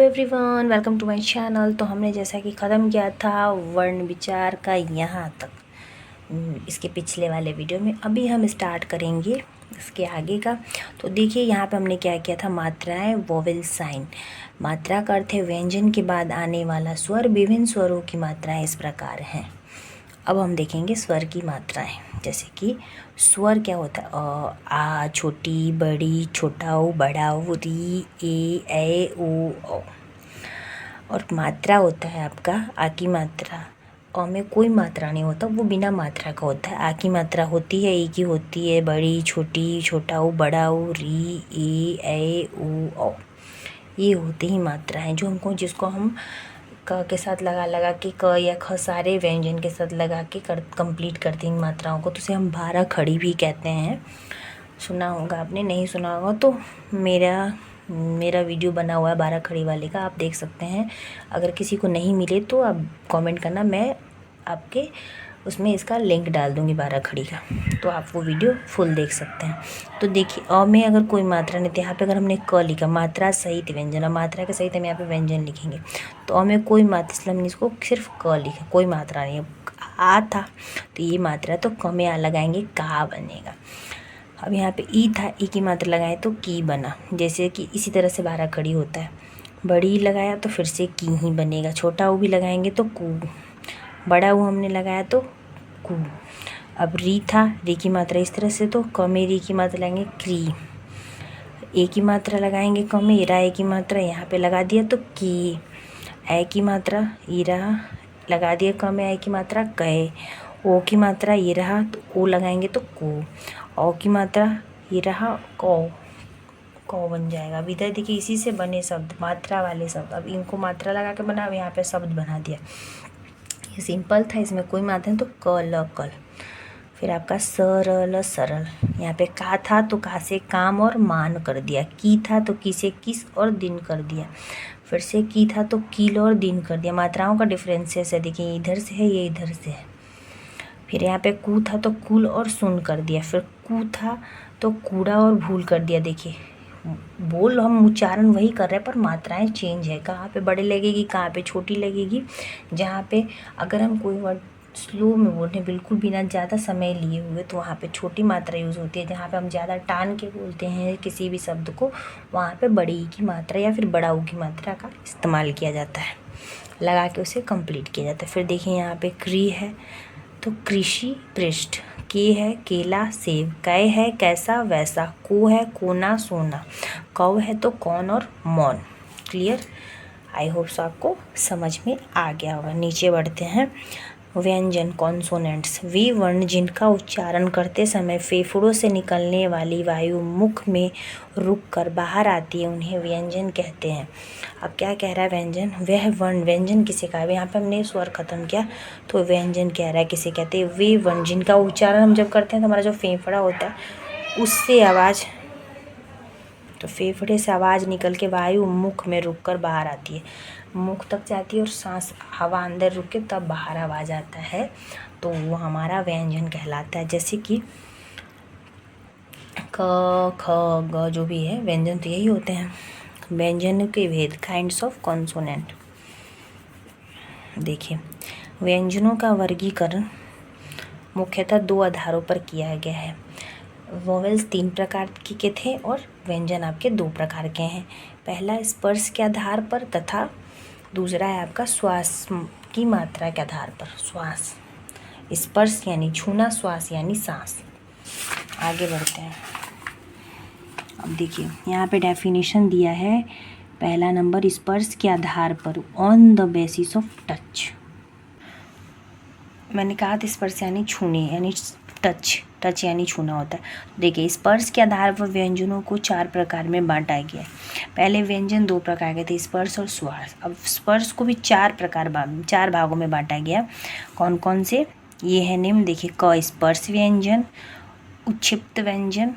Everyone, welcome to my channel. तो हमने जैसा कि ख़त्म किया था वर्ण विचार का यहाँ तक इसके पिछले वाले वीडियो में, अभी हम स्टार्ट करेंगे इसके आगे का। तो देखिए यहाँ पे हमने क्या किया था, मात्राएं, वोवेल साइन। मात्रा का अर्थ है व्यंजन के बाद आने वाला स्वर। विभिन्न स्वरों की मात्राएं इस प्रकार हैं। अब हम देखेंगे स्वर की मात्राएं। जैसे कि स्वर क्या होता है, आ, छोटी, बड़ी, छोटा ऊ, बड़ा ऊ, री, ए ओ। और मात्रा होता है आपका आ की मात्रा। अ में कोई मात्रा नहीं होता, वो बिना मात्रा का होता है। आ की मात्रा होती है, ई की होती है, बड़ी, छोटी, छोटा ऊ, बड़ा ऊ, री, ए ओ। ये होते ही मात्रा हैं जो जिसको हम क के साथ लगा के, क या ख सारे व्यंजन के साथ लगा के कंप्लीट करते हैं इन मात्राओं को। तो उसे हम 12 खड़ी भी कहते हैं। सुना होगा आपने, नहीं सुना होगा तो मेरा वीडियो बना हुआ है 12 खड़ी वाले का, आप देख सकते हैं। अगर किसी को नहीं मिले तो आप कमेंट करना, मैं आपके उसमें इसका लिंक डाल दूँगी 12 खड़ी का, तो आप वो वीडियो फुल देख सकते हैं। तो देखिए अ में अगर कोई मात्रा नहीं थी, यहाँ पे अगर हमने क लिखा, मात्रा सहित व्यंजन, और मात्रा के सहित हम यहाँ पे व्यंजन लिखेंगे। तो अ में कोई मात्रा, इसलिए हमने इसको सिर्फ क लिखा, कोई मात्रा नहीं है। आ था तो ये मात्रा, तो क में आ लगाएंगे, का बनेगा। अब यहाँ पे ई था, ई की मात्रा लगाए तो की बना। जैसे कि इसी तरह से 12 खड़ी होता है। बड़ी लगाया तो फिर से की ही बनेगा। छोटा ऊ भी लगाएंगे तो कू, बड़ा ऊ हमने लगाया तो कू। अब री था, री की मात्रा इस तरह से, तो क में री की मात्रा लगाएंगे क्री। ए की मात्रा लगाएंगे क में, इरा ए की मात्रा यहाँ पे लगा दिया तो की। ए की मात्रा इरा लगा दिया क में, ए की मात्रा कहे। ओ की मात्रा ये रहा तो ओ लगाएंगे तो को। औ की मात्रा ये रहा कौ बन जाएगा। अब इधर देखिए इसी से बने शब्द, मात्रा वाले शब्द, अब इनको मात्रा लगा के बना, अब यहाँ पे शब्द बना दिया। ये सिंपल था, इसमें कोई मात्रा नहीं, तो कल कल। फिर आपका सरल सरल, यहाँ पे का था तो का से काम और मान कर दिया। की था तो की से किस और दिन कर दिया। फिर से की था तो कील और दिन कर दिया। मात्राओं का डिफरेंसेस है, देखिए इधर से है, ये इधर से है। फिर यहाँ पे कू था तो कुल और सुन कर दिया। फिर कू था तो कूड़ा और भूल कर दिया। देखिए बोल हम उच्चारण वही कर रहे हैं पर मात्राएं चेंज है, कहाँ पे बड़े लगेगी, कहाँ पे छोटी लगेगी। जहाँ पे अगर हम कोई वर्ड स्लो में बोल रहे हैं, बिल्कुल बिना ज़्यादा समय लिए हुए, तो वहाँ पे छोटी मात्रा यूज़ होती है। जहाँ पे हम ज़्यादा टान के बोलते हैं किसी भी शब्द को, वहाँ पे बड़ी ई की मात्रा या फिर बड़ा ऊ की मात्रा का इस्तेमाल किया जाता है, लगा के उसे कंप्लीट किया जाता है। फिर देखिए यहाँ पे क्री है तो कृषि पृष्ठ। के है केला सेब। कै है कैसा वैसा। को है कोना सोना। कौ है तो कौन और मौन। क्लियर, आई होप्स आपको समझ में आ गया होगा। नीचे बढ़ते हैं। व्यंजन कॉन्सोनेंट्स, वे वर्ण जिनका उच्चारण करते समय फेफड़ों से निकलने वाली वायु मुख में रुककर बाहर आती है, उन्हें व्यंजन कहते हैं। अब क्या कह रहा है व्यंजन, वह वर्ण, व्यंजन किसे कहा है, यहाँ पे हमने स्वर खत्म किया तो व्यंजन कह रहा है किसे कहते हैं, वे वर्ण जिनका उच्चारण हम जब करते हैं तो हमारा जो फेफड़ा होता है उससे आवाज़, तो फेफड़े से आवाज़ निकल के वायु मुख में रुककर बाहर आती है, मुख तक जाती है और सांस हवा अंदर रुके तब बाहर आवाज़ आता है, तो वो हमारा व्यंजन कहलाता है। जैसे कि क ख ग जो भी है व्यंजन तो यही होते हैं। व्यंजन के भेद, काइंड्स ऑफ कॉन्सोनेंट। देखिए व्यंजनों का वर्गीकरण मुख्यतः 2 आधारों पर किया गया है। वोवेल्स 3 प्रकार के थे और व्यंजन आपके 2 प्रकार के हैं। पहला स्पर्श के आधार पर तथा दूसरा है आपका श्वास की मात्रा के आधार पर। श्वास, स्पर्श यानी छूना, श्वास यानी सांस। आगे बढ़ते हैं। अब देखिए यहाँ पे डेफिनेशन दिया है, पहला नंबर, स्पर्श के आधार पर, on the basis of touch. मैंने कहा था स्पर्श यानी छूने, यानी टच यानी छूना होता है। देखिए स्पर्श के आधार पर व्यंजनों को 4 प्रकार में बांटा गया है। पहले व्यंजन 2 प्रकार के थे, स्पर्श और श्वास। अब स्पर्श को भी 4 भागों में बांटा गया। कौन कौन से, ये है निम्न। देखिए क स्पर्श व्यंजन, उक्षिप्त व्यंजन,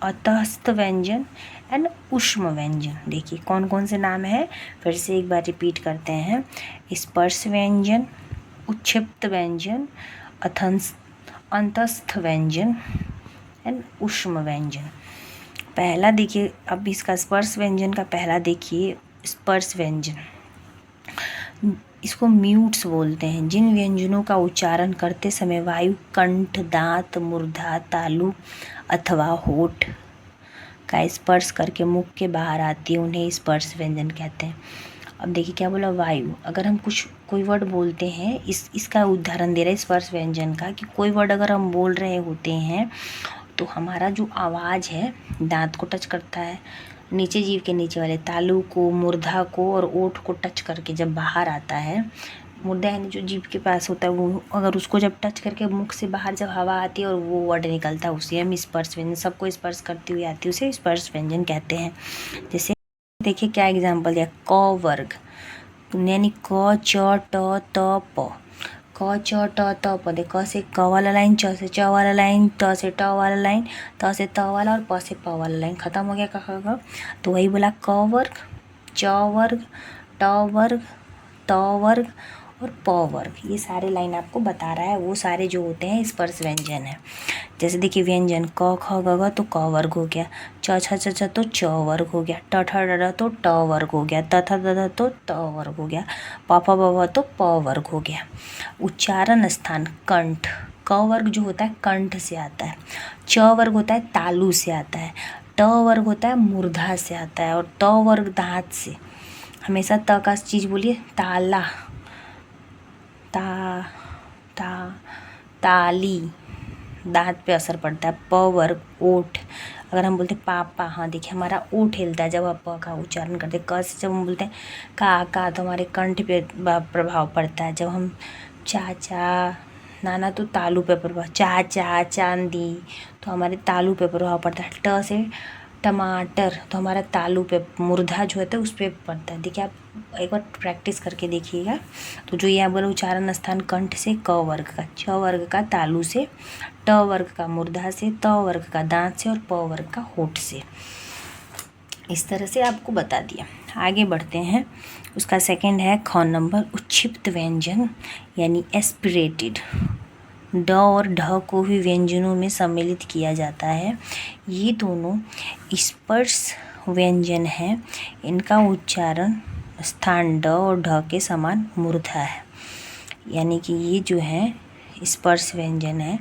अतःस्थ व्यंजन एंड ऊष्म व्यंजन। देखिए कौन कौन से नाम है, फिर से एक बार रिपीट करते हैं। स्पर्श व्यंजन, उक्षिप्त व्यंजन, अंतस्थ व्यंजन एंड ऊष्म व्यंजन। पहला देखिए, अब इसका स्पर्श व्यंजन का पहला देखिए, स्पर्श व्यंजन, इसको म्यूट्स बोलते हैं। जिन व्यंजनों का उच्चारण करते समय वायु कंठ, दांत, मूर्धा, तालु अथवा होठ का स्पर्श करके मुख के बाहर आती है, उन्हें स्पर्श व्यंजन कहते हैं। अब देखिए क्या बोला, वायु। अगर हम कोई वर्ड बोलते हैं, इसका उदाहरण दे रहे हैं स्पर्श व्यंजन का, कि कोई वर्ड अगर हम बोल रहे होते हैं तो हमारा जो आवाज़ है दांत को टच करता है, नीचे जीभ के नीचे वाले तालु को, मूर्धा को और ओठ को टच करके जब बाहर आता है, मूर्धा यानी जो जीभ के पास होता है वो, अगर उसको जब टच करके मुख से बाहर जब हवा आती है और वो वर्ड निकलता है, उसे हम स्पर्श व्यंजन, सबको स्पर्श करती हुई आती है, उसे स्पर्श व्यंजन कहते हैं। जैसे देखिए क्या एग्जाम्पल दिया, क वर्ग यानी क, च, ट, त, प। क, च, ट, त, प। देखो क से क वाला लाइन, च से च वाला लाइन, त से ट वाला लाइन, त से त वाला और प से प वाला लाइन, खत्म हो गया क ख ग। तो वही बोला, क वर्ग, च वर्ग, ट वर्ग, त वर्ग और प वर्ग। ये सारे लाइन आपको बता रहा है, वो सारे जो होते हैं स्पर्श व्यंजन है। जैसे देखिए व्यंजन क ख ग घ तो क वर्ग हो गया, च छ छ छ तो च वर्ग हो गया, ट ठ ड ढ तो ट वर्ग हो गया, त थ द ध तो त वर्ग हो गया, प फ ब भ तो प वर्ग हो गया। उच्चारण स्थान कंठ, क वर्ग जो होता है कंठ से आता है, च वर्ग होता है तालु से आता है, ट वर्ग होता है मूर्धा से आता है और त वर्ग दांत से। हमेशा त का चीज़ बोलिए, ताला, ताली, दांत पे असर पड़ता है। प वर्ग ओठ, अगर हम बोलते हैं पापा, हाँ देखिए हमारा ओठ हिलता है जब आप प का उच्चारण करते हैं। क से जब हम बोलते हैं का तो हमारे कंठ पे प्रभाव पड़ता है। जब हम चाचा, नाना तो तालू पे प्रभाव, चाचा, चांदी तो हमारे तालू पे प्रभाव पड़ता है। ट से टमाटर तो हमारा तालू पे, मूर्धा जो होता है उस पर पड़ता है। देखिए आप एक बार प्रैक्टिस करके देखिएगा। तो जो ये बोला उच्चारण स्थान कंठ से, क वर्ग का, च वर्ग का तालू से, ट वर्ग का मूर्धा से, त वर्ग का दांत से और प वर्ग का होठ से। इस तरह से आपको बता दिया। आगे बढ़ते हैं। उसका सेकंड है ख नंबर, उच्छिप्त व्यंजन यानी एस्पिरेटेड। ड और ढ को भी व्यंजनों में सम्मिलित किया जाता है। ये दोनों स्पर्श व्यंजन हैं। इनका उच्चारण स्थान ड और ढ के समान मूर्धा है, यानी कि ये जो है स्पर्श व्यंजन है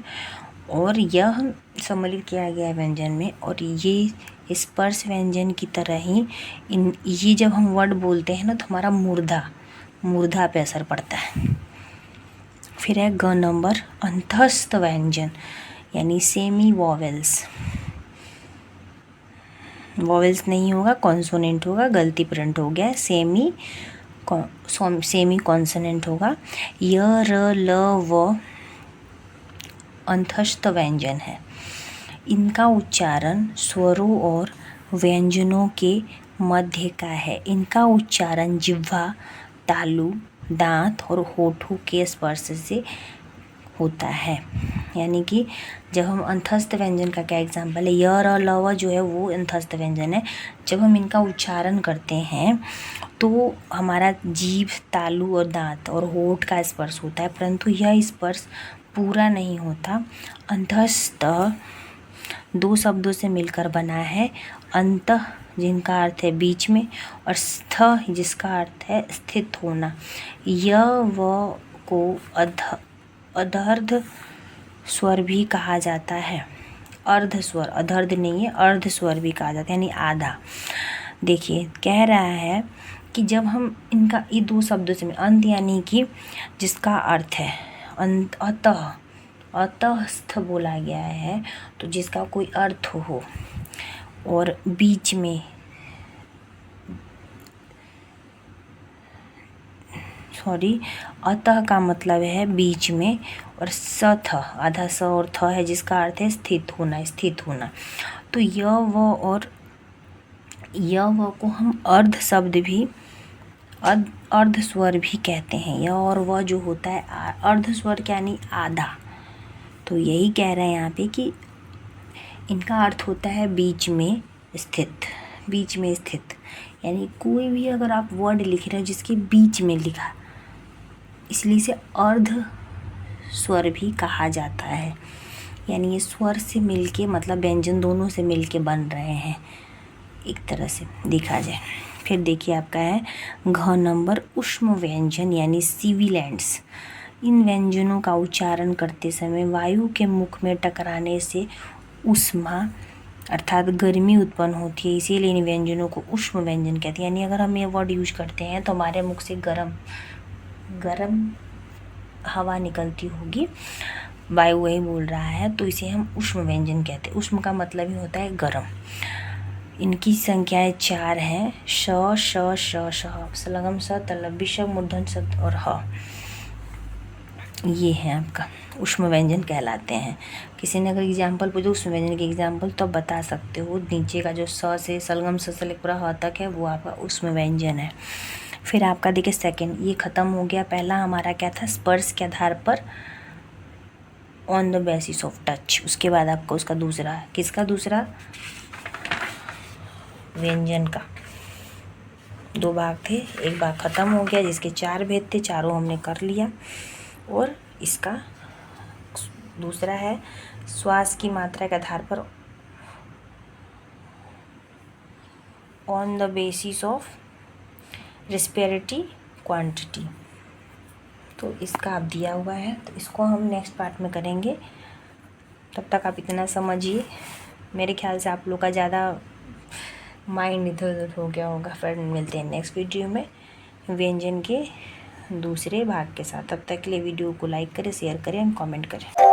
और यह सम्मिलित किया गया व्यंजन में। और ये स्पर्श व्यंजन की तरह ही ये जब हम वर्ड बोलते हैं ना तो हमारा मूर्धा पे असर पड़ता है। फिर है ग नंबर, अंतस्थ व्यंजन यानी सेमी वॉवेल्स। वॉवेल्स नहीं होगा, कॉन्सोनेंट होगा, गलती प्रिंट हो गया, सेमी कॉन्सोनेंट होगा। य, र, ल, व अंतस्थ व्यंजन है। इनका उच्चारण स्वरों और व्यंजनों के मध्य का है। इनका उच्चारण जिह्वा, तालु, दांत और होठों के स्पर्श से होता है। यानी कि जब हम अंतस्थ व्यंजन का क्या एग्जाम्पल है, य, र, ल, व जो है वो अंतस्थ व्यंजन है। जब हम इनका उच्चारण करते हैं तो हमारा जीभ, तालु और दांत और होठ का स्पर्श होता है, परंतु यह स्पर्श पूरा नहीं होता। अंतस्थ दो शब्दों से मिलकर बना है, अंतः जिनका अर्थ है बीच में और स्थ जिसका अर्थ है स्थित होना। य व को अधर्ध स्वर भी कहा जाता है। अर्ध स्वर, अधर्ध नहीं है, अर्ध स्वर भी कहा जाता है, यानी आधा। देखिए कह रहा है कि जब हम इनका ये दो शब्दों से अंत यानी कि जिसका अर्थ है अतः, अतःस्थ बोला गया है तो जिसका कोई अर्थ हो, और बीच में अतः का मतलब है बीच में, और सथ आधा स और थ है जिसका अर्थ है स्थित होना, स्थित होना। तो य व को हम अर्ध शब्द भी, अर्ध स्वर भी कहते हैं। य और व जो होता है अर्ध स्वर यानी आधा। तो यही कह रहे हैं यहाँ पे कि इनका अर्थ होता है बीच में स्थित, बीच में स्थित। यानी कोई भी अगर आप वर्ड लिख रहे हो जिसके बीच में लिखा, इसलिए इसे अर्ध स्वर भी कहा जाता है। यानी ये स्वर से मिलके, मतलब व्यंजन दोनों से मिलके बन रहे हैं, एक तरह से देखा जाए। फिर देखिए आपका है घ नंबर ऊष्म व्यंजन यानी सिविलेंट्स। इन व्यंजनों का उच्चारण करते समय वायु के मुख में टकराने से ऊष्मा अर्थात गर्मी उत्पन्न होती है, इसीलिए इन व्यंजनों को ऊष्म व्यंजन कहते हैं। यानी अगर हम ये वर्ड यूज करते हैं तो हमारे मुख से गरम हवा निकलती होगी, वायु वही बोल रहा है, तो इसे हम ऊष्म व्यंजन कहते हैं। ऊष्म का मतलब ही होता है गरम। इनकी संख्याएं 4 हैं, श श श श, सलगम स, तलव्य श, मूर्धन स और ह। ये है आपका ऊष्म व्यंजन कहलाते हैं। किसी ने अगर एग्जाम्पल पूछो ऊष्म व्यंजन के एग्जाम्पल तो बता सकते हो। नीचे का जो स से सलगम स से लेकर पूरा ह तक है वो आपका ऊष्म व्यंजन है। फिर आपका देखिए सेकंड, ये खत्म हो गया। पहला हमारा क्या था, स्पर्श के आधार पर, on the basis of touch. उसके बाद आपका उसका दूसरा, किसका दूसरा, व्यंजन का। 2 भाग थे, एक भाग खत्म हो गया जिसके 4 भेद थे, चारों हमने कर लिया। और इसका दूसरा है श्वास की मात्रा के आधार पर, on the basis of respiratory quantity. तो इसका आप दिया हुआ है, तो इसको हम नेक्स्ट पार्ट में करेंगे। तब तक आप इतना समझिए। मेरे ख्याल से आप लोग का ज़्यादा माइंड इधर उधर हो गया होगा। फिर मिलते हैं नेक्स्ट वीडियो में व्यंजन के दूसरे भाग के साथ। तब तक के लिए वीडियो को लाइक करें, शेयर करें, कमेंट करें।